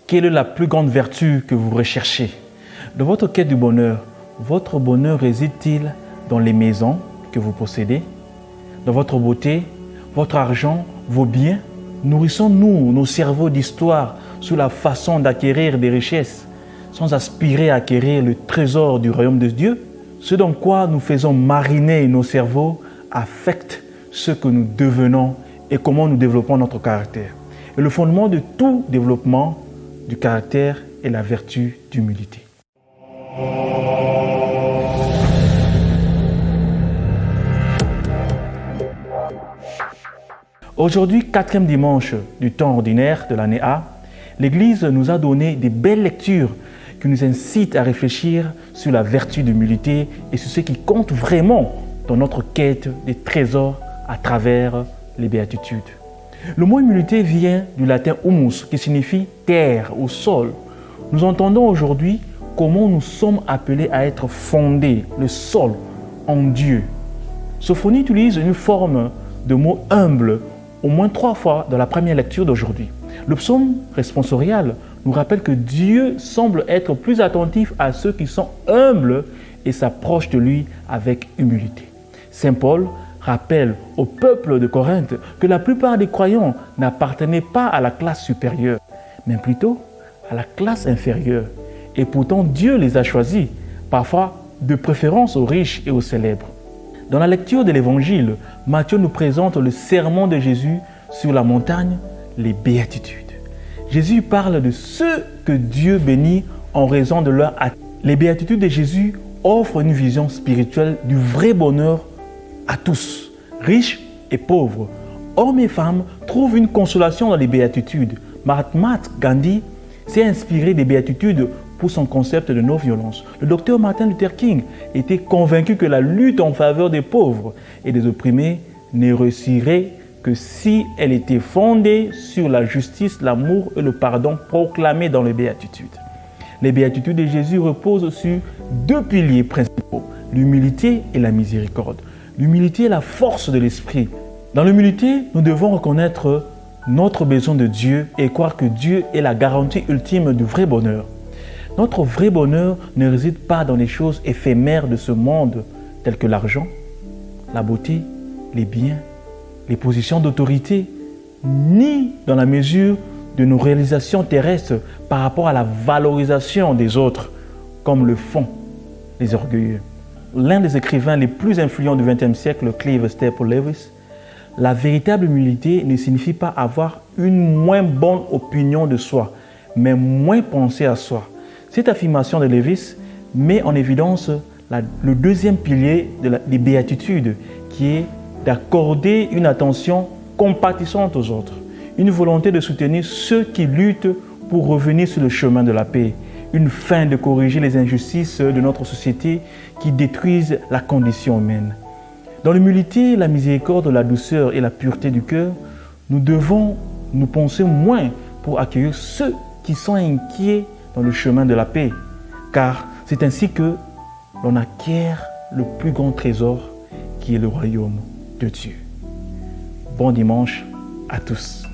Quelle est la plus grande vertu que vous recherchez? Dans votre quête du bonheur, votre bonheur réside-t-il dans les maisons que vous possédez, dans votre beauté, votre argent, vos biens? Nourrissons-nous nos cerveaux d'histoire sur la façon d'acquérir des richesses, sans aspirer à acquérir le trésor du royaume de Dieu? Ce dans quoi nous faisons mariner nos cerveaux affecte ce que nous devenons et comment nous développons notre caractère. Et le fondement de tout développement du caractère est la vertu d'humilité. Aujourd'hui, 4e dimanche du temps ordinaire de l'année A, l'Église nous a donné des belles lectures qui nous incitent à réfléchir sur la vertu d'humilité et sur ce qui compte vraiment dans notre quête des trésors à travers les béatitudes. Le mot humilité vient du latin humus qui signifie terre ou sol. Nous entendons aujourd'hui comment nous sommes appelés à être fondés, le sol, en Dieu. Sophonie utilise une forme de mot humble au moins 3 fois dans la première lecture d'aujourd'hui. Le psaume responsorial nous rappelle que Dieu semble être plus attentif à ceux qui sont humbles et s'approchent de lui avec humilité. Saint Paul rappelle au peuple de Corinthe que la plupart des croyants n'appartenaient pas à la classe supérieure, mais plutôt à la classe inférieure. Et pourtant, Dieu les a choisis, parfois de préférence aux riches et aux célèbres. Dans la lecture de l'Évangile, Matthieu nous présente le sermon de Jésus sur la montagne, les béatitudes. Jésus parle de ceux que Dieu bénit en raison de leur acte. Les béatitudes de Jésus offrent une vision spirituelle du vrai bonheur à tous, riches et pauvres. Hommes et femmes trouvent une consolation dans les béatitudes. Mahatma Gandhi s'est inspiré des béatitudes pour son concept de non-violence. Le docteur Martin Luther King était convaincu que la lutte en faveur des pauvres et des opprimés ne réussirait que si elle était fondée sur la justice, l'amour et le pardon proclamés dans les béatitudes. Les béatitudes de Jésus reposent sur 2 piliers principaux, l'humilité et la miséricorde. L'humilité est la force de l'esprit. Dans l'humilité, nous devons reconnaître notre besoin de Dieu et croire que Dieu est la garantie ultime du vrai bonheur. Notre vrai bonheur ne réside pas dans les choses éphémères de ce monde, telles que l'argent, la beauté, les biens, les positions d'autorité, ni dans la mesure de nos réalisations terrestres par rapport à la valorisation des autres, comme le font les orgueilleux. L'un des écrivains les plus influents du XXe siècle, Clive Staple Lewis, la véritable humilité ne signifie pas avoir une moins bonne opinion de soi, mais moins penser à soi. Cette affirmation de Lewis met en évidence le 2e pilier des béatitudes, qui est d'accorder une attention compatissante aux autres, une volonté de soutenir ceux qui luttent pour revenir sur le chemin de la paix, une fin de corriger les injustices de notre société qui détruisent la condition humaine. Dans l'humilité, la miséricorde, la douceur et la pureté du cœur, nous devons nous penser moins pour accueillir ceux qui sont inquiets dans le chemin de la paix, car c'est ainsi que l'on acquiert le plus grand trésor qui est le royaume de Dieu. Bon dimanche à tous.